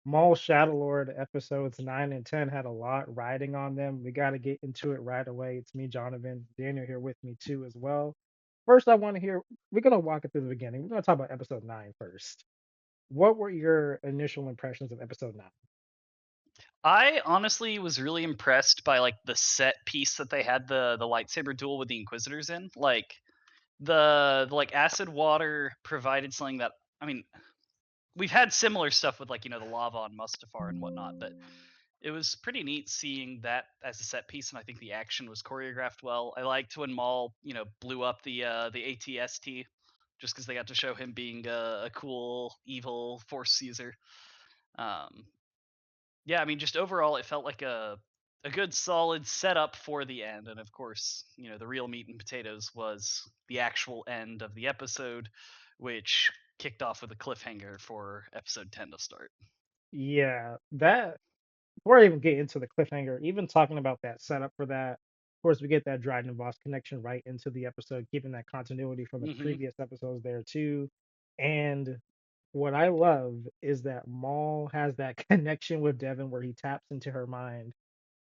Maul Shadowlord episodes 9 and 10 had a lot riding on them. We got to get into it right away. It's me, Jonathan. Daniel here with me too as well. First, I want to hear, we're going to walk it through the beginning. We're going to talk about episode 9 first. What were your initial impressions of episode 9? I honestly was really impressed by like the set piece that they had the lightsaber duel with the Inquisitors in. Like the like acid water provided something that I mean we've had similar stuff with like the lava on Mustafar and whatnot, but it was pretty neat seeing that as a set piece, and I think the action was choreographed well. I liked when Maul blew up the ATST just because they got to show him being a cool evil Force user. Um, Yeah, I mean, just overall, it felt like a good solid setup for the end, and of course, the real meat and potatoes was the actual end of the episode, which kicked off with a cliffhanger for episode 10 to start. Yeah, that before I even get into the cliffhanger, even talking about that setup for that, of course, we get that Dryden Voss connection right into the episode, keeping that continuity from the Hmm. previous episodes there too. And what I love is that Maul has that connection with Devin where he taps into her mind,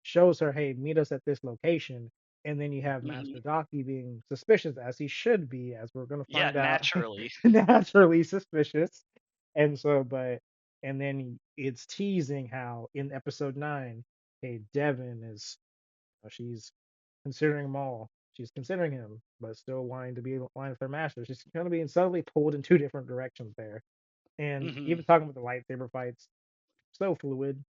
shows her, hey, meet us at this location. And then you have Hmm. Master Docky being suspicious, as he should be, as we're going to Yeah, find out, naturally. naturally suspicious. And so, and then it's teasing how in episode 9, hey, Devin is, she's considering Maul. She's considering him, but still wanting to be aligned with her master. She's going to be subtly pulled in two different directions there. And Hmm. even talking about the lightsaber fights, so fluid,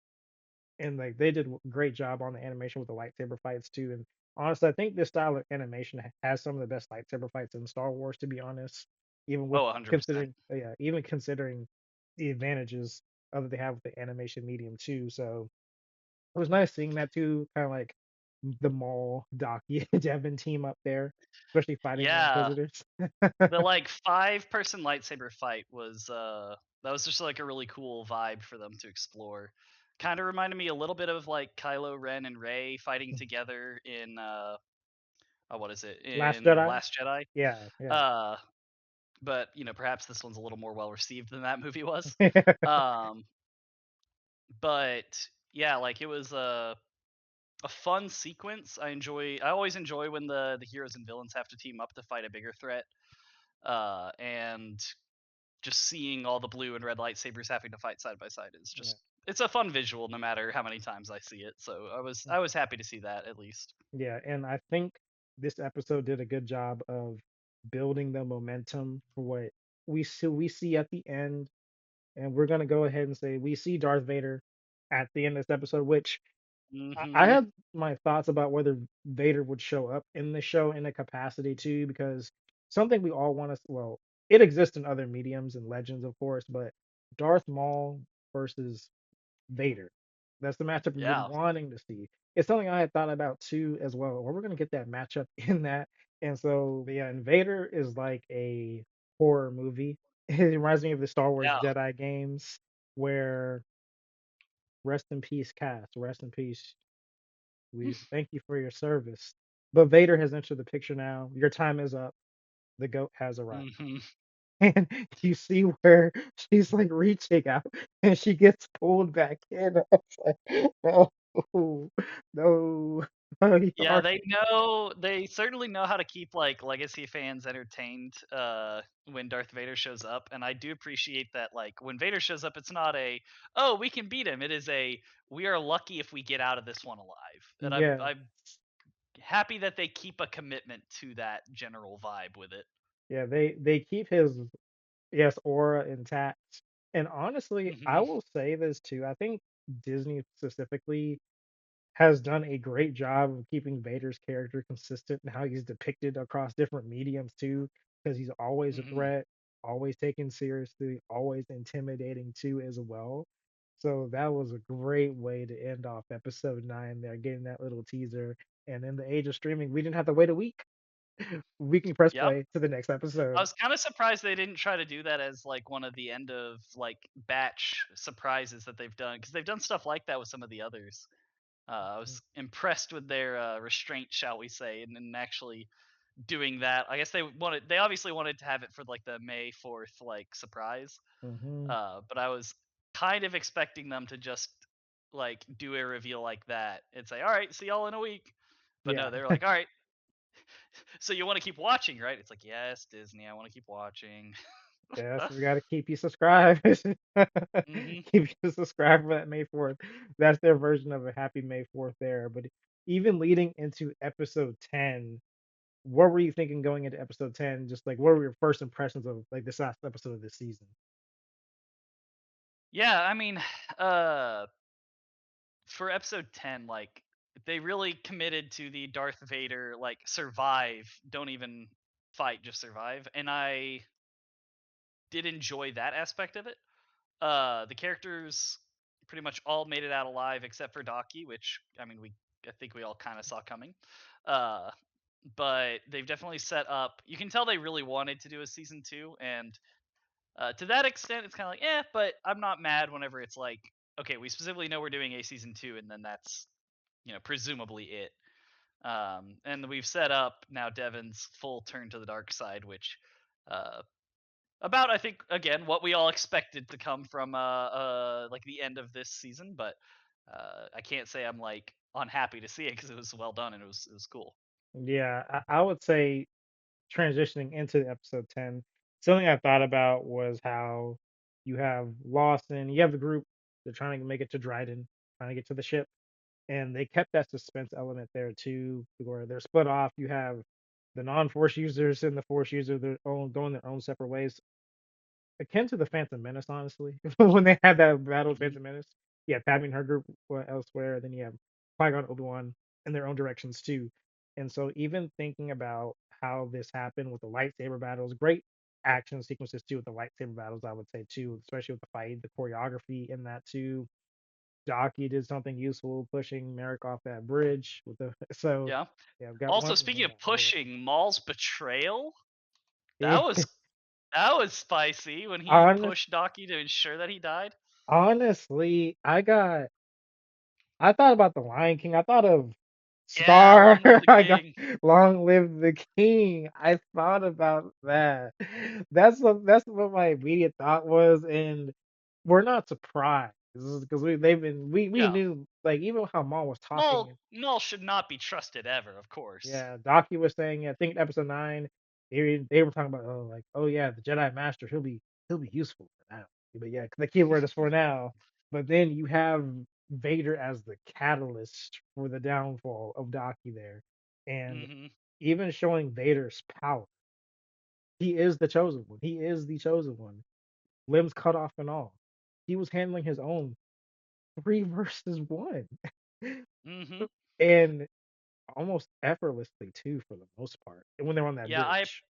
and like they did a great job on the animation with the lightsaber fights too. And honestly, I think this style of animation has some of the best lightsaber fights in Star Wars, to be honest. Even with Oh, 100%. considering, yeah, even considering the advantages of they have with the animation medium too. So it was nice seeing that too, kind of like the Maul, Docky, Devin team up there, especially fighting the Yeah, Inquisitors. the like 5-person lightsaber fight was that was just like a really cool vibe for them to explore. Kind of reminded me a little bit of like Kylo Ren and Rey fighting together in what is it, Last in Jedi, Last Jedi. yeah, yeah. Uh, but perhaps this one's a little more well received than that movie was. Um, but yeah, like it was a fun sequence. I always enjoy when the heroes and villains have to team up to fight a bigger threat. And just seeing all the blue and red lightsabers having to fight side by side is Yeah. just it's a fun visual no matter how many times I see it. So I was happy to see that at least. Yeah, and I think this episode did a good job of building the momentum for what we see at the end, and we're gonna go ahead and say we see Darth Vader at the end of this episode, which I Mhm. had my thoughts about whether Vader would show up in the show in a capacity too, because something we all want to, well, it exists in other mediums and legends, of course, but Darth Maul versus Vader. That's the matchup we've been Yeah. wanting to see. It's something I had thought about too as well. Where we're gonna get that matchup in that. And so yeah, and Vader is like a horror movie. It reminds me of the Star Wars Yeah. Jedi games where rest in peace, cast, rest in peace. We thank you for your service. But Vader has entered the picture now. Your time is up. The goat has arrived. Mhm. And you see where she's like reaching out and she gets pulled back in. I was like, no, no, no, Yeah, they certainly know how to keep like legacy fans entertained when Darth Vader shows up, and I do appreciate that like when Vader shows up it's not a oh, we can beat him. It is a we are lucky if we get out of this one alive. And yeah, I'm happy that they keep a commitment to that general vibe with it. yeah, they keep his, yes, aura intact. And honestly, I Mhm. will say this too. I think Disney specifically has done a great job of keeping Vader's character consistent and how he's depicted across different mediums too, because he's always a Mhm. threat, always taken seriously, always intimidating too as well. So that was a great way to end off episode 9 there, getting that little teaser. And in the age of streaming, we didn't have to wait a week. We can press Yep. play to the next I episode. was kind of surprised they didn't try to do that as like one of the end of like batch surprises that they've done because they've done stuff like that with some of the others. I was impressed with their restraint, shall we say, and actually doing that. I guess they obviously wanted to have it for like the May 4th like surprise. Mm-hmm. But I was kind of expecting them to just like do a reveal like that and say, "All right, see y'all in a week." But Yeah. no, they're like, "All right, so you want to keep watching, right?" It's like, "Yes, Disney, I want to keep watching." Yes, we got to keep you subscribed. Mhm. Keep you subscribed for that May 4th. That's their version of a happy May 4th there. But even leading into episode 10, what were you thinking going into episode 10? Just like, what were your first impressions of like this last episode of this season? Yeah, I mean, uh for episode 10, like they really committed to the Darth Vader like survive, don't even fight, just survive. And I did enjoy that aspect of it. The characters pretty much all made it out alive except for Docky, which I mean, we I think we all kind of saw coming. Uh, but they've definitely set up. You can tell they really wanted to do a season 2, and to that extent, it's kind of like, but I'm not mad whenever it's like, okay, we specifically know we're doing a season 2, and then that's presumably it. And we've set up now Devin's full turn to the dark side, which uh, about I think again what we all expected to come from like the end of this season, but I can't say I'm like unhappy to see it because it was well done and it was cool. Yeah, I would say transitioning into episode 10, something I thought about was how you have Lawson, you have the group, they're trying to make it to Dryden, trying to get to the ship, and they kept that suspense element there too, where they're split off. You have the non-force users and the force users, they're all going their own separate ways, akin to the Phantom Menace, honestly. When they had that battle with Hmm. Phantom Menace, yeah, Padme and her group were elsewhere, then you have Qui-Gon, Obi-Wan in their own directions too. And so even thinking about how this happened with the lightsaber battles, great action sequences too with the lightsaber battles, I would say too, especially with the fight, the choreography in that too. Jockey did something useful pushing Merrick off that bridge with the so Yeah. yeah, I've got Also, one speaking of yeah. pushing, Maul's betrayal that Yeah. was that was spicy when he Honest, pushed Docky to ensure that he died. honestly, I thought about the Lion King. I thought of Yeah, Scar. long live the I got king. Long Live the King. I thought about that. That's what my immediate thought was, and we're not surprised because we Yeah. knew like even how Maul was Maul talking. Maul should not be trusted ever, of course. Yeah, Docu was saying, I think in episode 9, they were talking about, oh, like, oh yeah, the Jedi Master, he'll be useful for now. But yeah, the keyword is for now. But then you have Vader as the catalyst for the downfall of Docu there, and Hmm. even showing Vader's power. He is the chosen one. He is the chosen one. Limbs cut off and all. He was handling his own 3 versus 1, Hmm. and almost effortlessly too for the most part. And when they're on that Yeah, I bridge.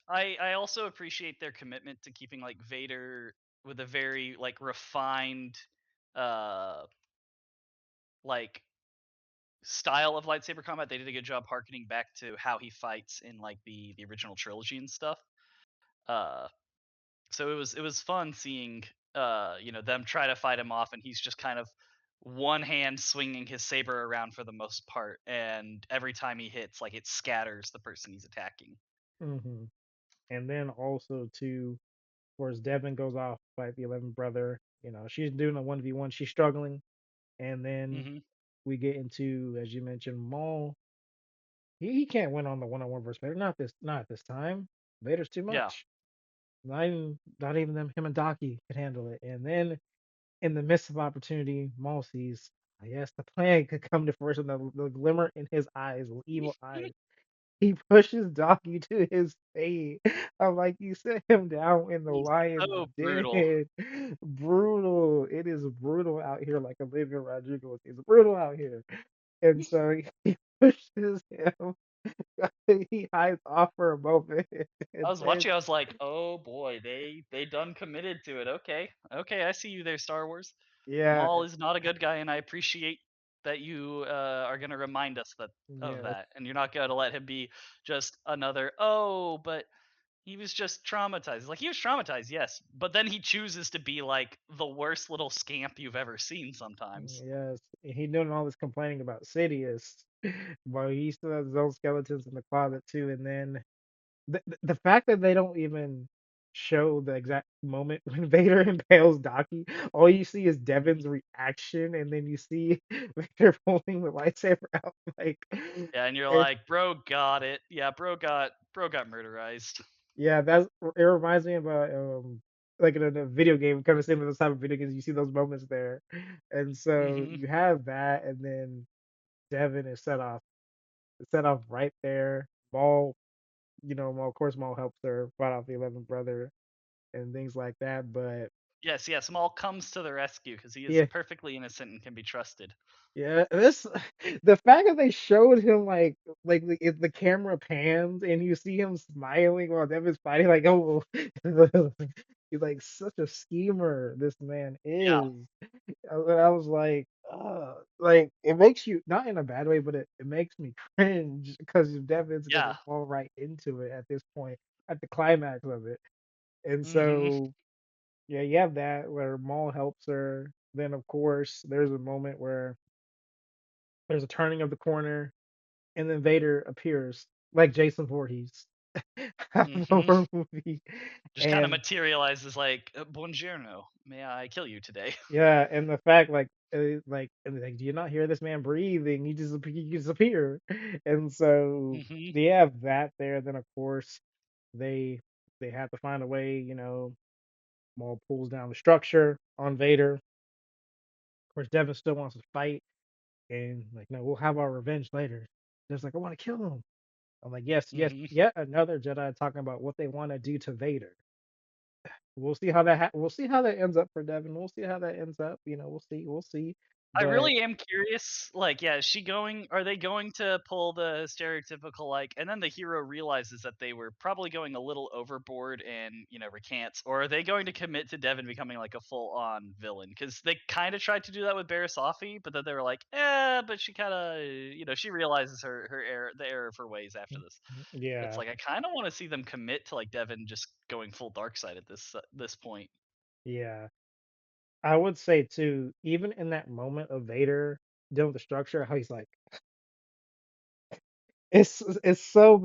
I I also appreciate their commitment to keeping like Vader with a very like refined uh like style of lightsaber combat. They did a good job harkening back to how he fights in like the original trilogy and stuff. Uh so it was fun seeing them try to fight him off, and he's just kind of one hand swinging his saber around for the most part, and every time he hits like it scatters the person he's attacking. Hmm. And then also too, of course, Devin goes off to fight the 11th brother. She's doing a 1v1. She's struggling. And then Hmm. we get into, as you mentioned, Maul. He can't win on the one-on-one versus Vader. Not this time. Vader's too Yeah. much. Not even them, him and Docky could handle it. And then in the midst of opportunity, Maul sees, yes, the plan could come to fruition. The glimmer in his eyes, the evil eyes. He pushes Doggy to his fate. I'm like, you set him down in the He's lion's so brutal. den. Brutal. It is brutal out here, like Olivia Rodrigo. It's brutal out here. And so he pushes him. He hides off for a moment I and was says, watching, I was like, "Oh boy, they done committed to it." Okay. Okay, I see you there, Star Wars. yeah, Maul is not a good guy, and I appreciate that you are going to remind us of yes, that, and you're not going to let him be just another, "Oh, but he was just traumatized." Like, he was traumatized, yes, but then he chooses to be like the worst little scamp you've ever seen sometimes. yes. He doing all this complaining about Sidious, but he still has his own skeletons in the closet too. And then the fact that they don't even show the exact moment when Vader impales Docky, all you see is Devin's reaction, and then you see Vader pulling the lightsaber out. Like, Yeah, and you're it, like, "Bro got it." Yeah, bro got murderized. yeah, that's it. Reminds me about like in a video game, kind of same with those type of video games. You see those moments there, and so Mhm. you have that, and then Devin is set off right there. Maul, Maul, of course, Maul helps her fight off the 11th brother and things like that. But Yes, yes, Maul comes to the rescue because he is yeah, perfectly innocent and can be trusted. yeah, this the fact that they showed him like the camera pans and you see him smiling while Devin's fighting, like, oh, he's like such a schemer. This man Yeah, is. I was like it makes you not in a bad way, but it makes me cringe because Devin's yeah. gonna fall right into it at this point, at the climax of it. And Mhm, so yeah, you have that where Maul helps her. Then of course there's a moment where there's a turning of the corner, and then Vader appears like Jason Voorhees out of the mhm. horror movie, Just kinda and materializes like, "Buongiorno, may I kill you today?" yeah, and the fact and like, do you not hear this man breathing? He disappear, and so Mhm, they have that there. Then of course they they have to find a way. Maul pulls down the structure on Vader. Of course, Devin still wants to fight, and like, no, we'll have our revenge later. There's like, I want to kill him. I'm like, yes, yes, mhm. yet another Jedi talking about what they want to do to Vader. We'll see how that ends up for Devin. We'll see how that ends up. We'll see. I But really am curious, like, yeah, is she going are they going to pull the stereotypical, like and then the hero realizes that they were probably going a little overboard and, recants, or are they going to commit to Devin becoming, like, a full-on villain? Because they kinda tried to do that with Barisafi, but then they were like, but she kinda she realizes her error the error of her ways after this. It's yeah, like, I kinda wanna see them commit to, like, Devin just going full dark side at this point. yeah, I would say too. Even in that moment of Vader dealing with the structure, how he's like, it's so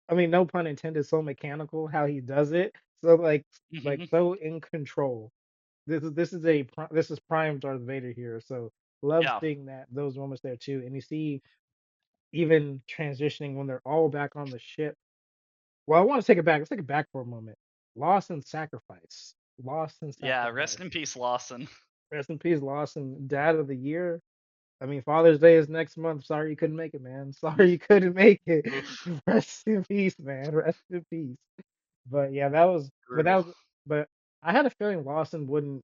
I mean, no pun intended, so mechanical how he does it. So like Mhm. so in control. This is prime Darth Vader here. So love Yeah. seeing those moments there too. And you see even transitioning when they're all back on the ship. Well, I want to take it back. Let's take it back for a moment. Lost and sacrifice. Lost and Yeah, rest sacrifice. in peace, Lawson. Rest in peace, Lawson, Dad of the Year. I mean, Father's Day is next month. Sorry you couldn't make it, man. Sorry you couldn't make it. Oof, Rest in peace, man. Rest in peace. But yeah, that was. But that brutal. was. But I had a feeling Lawson wouldn't.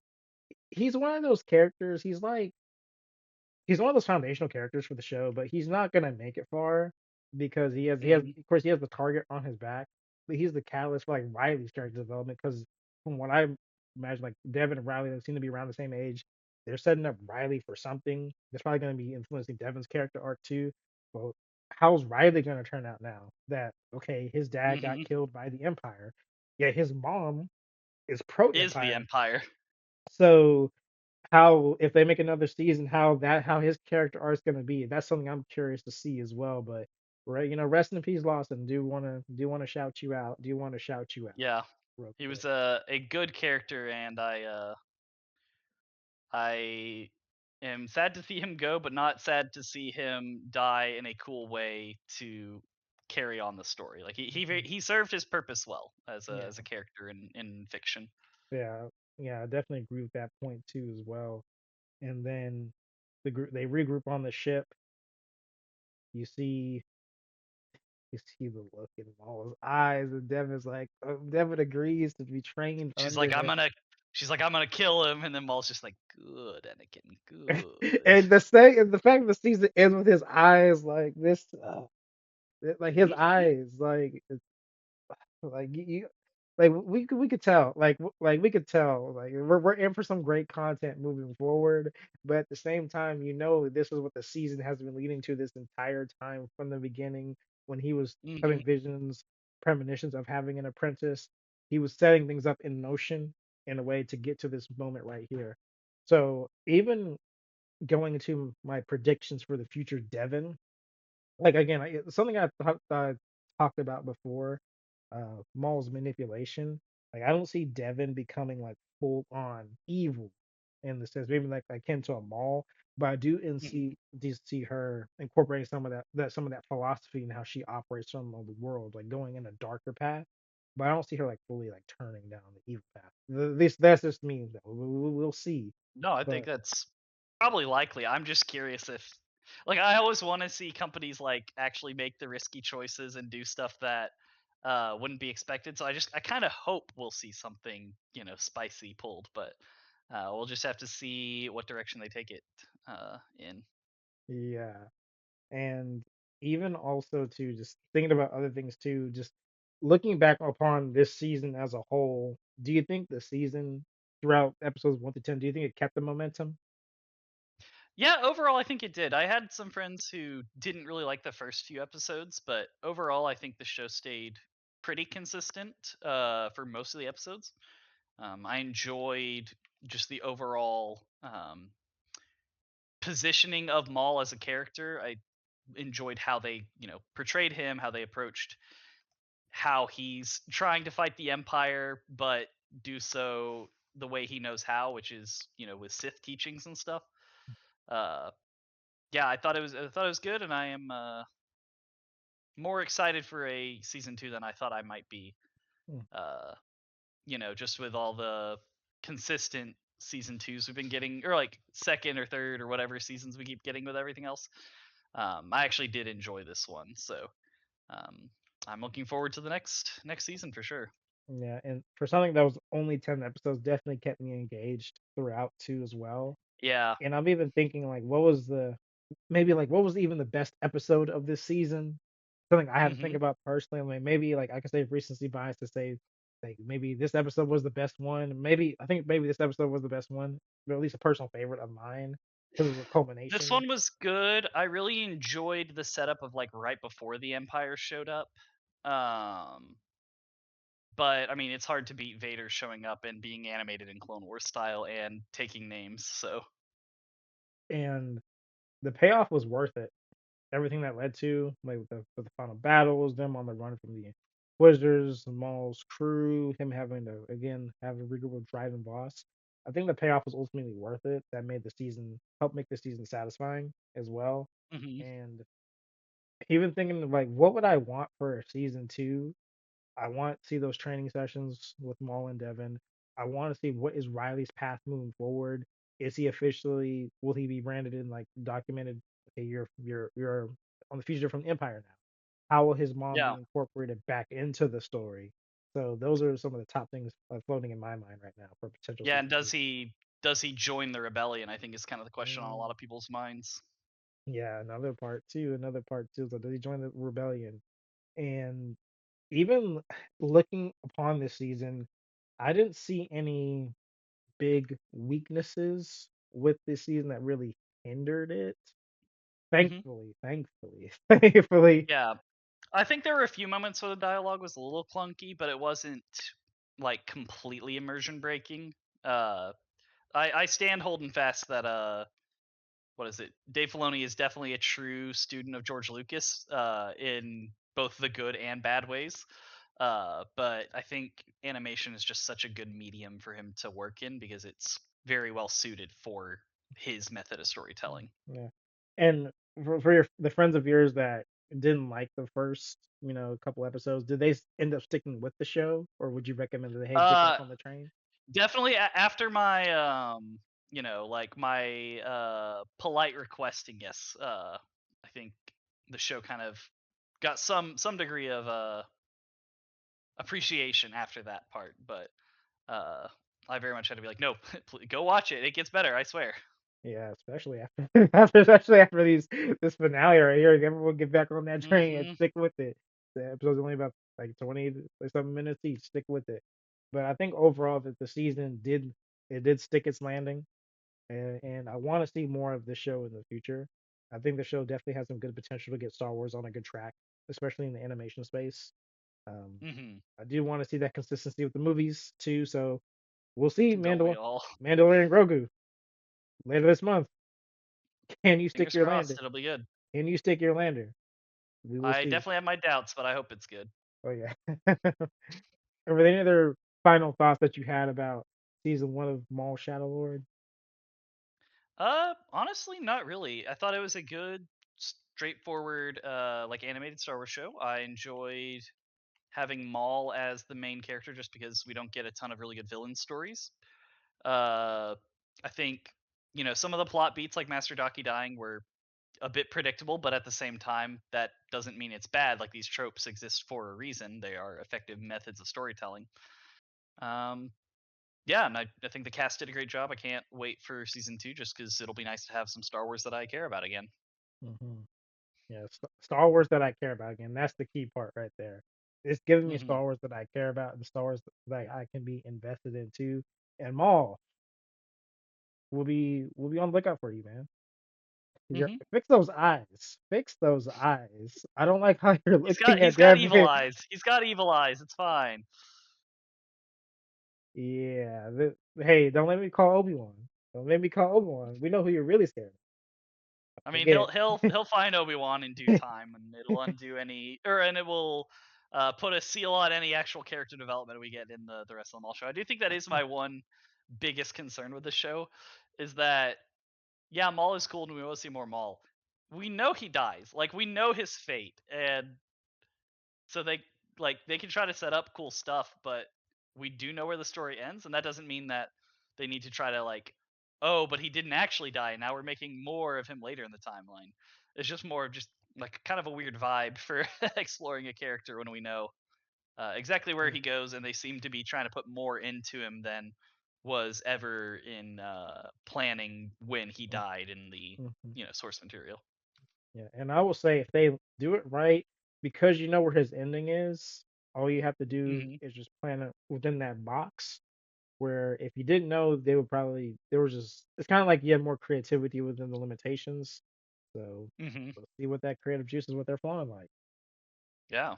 He's one of those characters. He's one of those foundational characters for the show, but he's not gonna make it far because he has Mhm, of course he has the target on his back, but he's the catalyst for like Riley's character development because from what I imagine, like Devin and Riley they seem to be around the same age. They're setting up Riley for something that's probably gonna be influencing Devin's character arc too. Well, how's Riley gonna turn out now that okay, his dad got mhm. killed by the Empire, yet his mom is pro Is the Empire. Empire. So how if they make another season, how his character arc is gonna be. That's something I'm curious to see as well. But right, rest in peace, Lawson. Do wanna shout you out. Do want to shout you out Yeah. real He quick. was a good character, and I am sad to see him go, but not sad to see him die in a cool way to carry on the story. Like, Mhm. he served his purpose well as a Yeah, character in fiction. yeah, yeah. I definitely agree with that point too as well. And then they regroup on the ship. You see you see the look in Maul's eyes, and Devin agrees to be trained She's under like, him. she's like, "I'm gonna kill him," and then Maul's just like, "Good, Anakin, good." And the fact the season ends with his eyes like this. Like his eyes, like you like we could tell, we could tell, like we're in for some great content moving forward, but at the same time, this is what the season has been leading to this entire time from the beginning when he was Mhm, having visions, premonitions of having an apprentice. He was setting things up in motion in a way to get to this moment right here. So even going into my predictions for the future Devon, like again, something I talked about before, Maul's manipulation. Like I don't see Devin becoming like full on evil in the sense, maybe like akin to a Maul, but I Mhm. do see her incorporating some of that philosophy and how she operates from the world, like going in a darker path. But I don't see her like fully like turning down the evil path. At least that's just me. Though. We'll see. No, I think But that's probably likely. I'm just curious if, like, I always want to see companies like actually make the risky choices and do stuff that wouldn't be expected. So I kind of hope we'll see something, spicy pulled, but we'll just have to see what direction they take it in. yeah, and even also to just thinking about other things too, just looking back upon this season as a whole, do you think the season throughout episodes 1 to 10, do you think it kept the momentum? Yeah, overall, I think it did. I had some friends who didn't really like the first few episodes, but overall, I think the show stayed pretty consistent for most of the episodes. I enjoyed just the overall positioning of Maul as a character. I enjoyed how they, portrayed him, how they approached how he's trying to fight the Empire, but do so the way he knows how, which is, with Sith teachings and stuff. Uh, yeah, I thought it was good, and I am more excited for a season two than I thought I might be. Mm, Uh, just with all the consistent season twos we've been getting, or like second or third or whatever seasons we keep getting with everything else. I actually did enjoy this one, so um, I'm looking forward to the next season for sure. yeah, and for something that was only 10 episodes, definitely kept me engaged throughout too as well. Yeah. And I'm even thinking like, what was the maybe like what was even the best episode of this season? Something I had to think Hmm. about personally. Like maybe like I could say recency bias to say like maybe this episode was the best one. Maybe I think maybe this episode was the best one, but at least a personal favorite of mine because it was a This culmination. one was good. I really enjoyed the setup of like right before the Empire showed up. Um, but I mean, it's hard to beat Vader showing up and being animated in Clone Wars style and taking names. So And the payoff was worth it. Everything that led to, like with the final battles, them on the run from the Inquisitors, Maul's crew, him having to again have a regroup with driving boss. I think the payoff was ultimately worth it. That made the season helped make the season satisfying as well. hmm And even thinking of like what would I want for a season two? I want to see those training sessions with Maul and Devin. I want to see what is Riley's path moving forward. Is he officially will he be branded in like documented? Okay, you're on the future from the Empire now. How will his mom yeah, be incorporated back into the story? So those are some of the top things floating in my mind right now for potential yeah. And season two. does he join the rebellion? I think is kind of the question on a lot Mm, of people's minds. yeah, another part too. So does he join the rebellion? And even looking upon this season, I didn't see any big weaknesses with this season that really hindered it. Hmm. Thankfully. Yeah, I think there were a few moments where the dialogue was a little clunky, but it wasn't like completely immersion breaking. Uh, I stand holding fast that what is it? Dave Filoni is definitely a true student of George Lucas in both the good and bad ways. But I think animation is just such a good medium for him to work in because it's very well suited for his method of storytelling. Yeah. And for the friends of yours that didn't like the first, couple episodes, did they end up sticking with the show, or would you recommend that hey, get back Uh, on the train? Definitely after my like my polite requesting, yes. I think the show kind of got some degree of appreciation after that part, but uh I very much had to be like, no, go watch it. It gets better, I swear. Yeah, especially after especially after this finale right here. Everyone get back on that train and Hmm. stick with it. The episode's only about like 20 or something minutes each. Stick with it. But I think overall that the season did stick its landing, and I want to see more of the show in the future. I think the show definitely has some good potential to get Star Wars on a good track, especially in the animation space. Um, Hmm. I do want to see that consistency with the movies too. So we'll see Don't we all? Mandalorian Grogu later this month. Can you stick Fingers your lander? crossed, it'll be good. Can you stick your lander? We will I see. definitely have my doubts, but I hope it's good. Oh yeah. Are there any other final thoughts that you had about season one of Maul Shadow Lord? Honestly, not really. I thought it was a good, straightforward, like animated Star Wars show. I enjoyed having Maul as the main character just because we don't get a ton of really good villain stories. Uh, I think some of the plot beats like Master Daki dying were a bit predictable, but at the same time, that doesn't mean it's bad. Like these tropes exist for a reason. They are effective methods of storytelling. Um, yeah, and I think the cast did a great job. I can't wait for season two just because it'll be nice to have some Star Wars that I care about again. Hmm. Yeah, Star Wars that I care about again. That's the key part right there. It's giving me Hmm. Star Wars that I care about and Star Wars that I can be invested in too. And Maul will be on the lookout for you, man. Hmm. Fix those eyes. Fix those eyes. I don't like how you're He's got looking he's at got evil Devin. eyes. He's got evil eyes. It's fine. Yeah. Hey, don't let me call Obi-Wan. Don't let me call Obi-Wan. We know who you're really scared of. I mean, Forget he'll find Obi Wan in due it. time, and it'll undo any, and it will put a seal on any actual character development we get in the rest of the Maul show. I do think that is my one biggest concern with the show, is that yeah, Maul is cool, and we will see more Maul. We know he dies, like we know his fate, and so they can try to set up cool stuff, but we do know where the story ends, and that doesn't mean that they need to try to like, oh, but he didn't actually die. Now we're making more of him later in the timeline. It's just more of just like kind of a weird vibe for exploring a character when we know exactly where he goes, and they seem to be trying to put more into him than was ever in planning when he died in the Mhm. source material. Yeah, and I will say if they do it right, because you know where his ending is, all you have to do Hmm. is just plan it within that box. Where if you didn't know, they would probably there was just it's kind of like you have more creativity within the limitations. So Hmm. let's see what that creative juice is what they're flowing like. Yeah.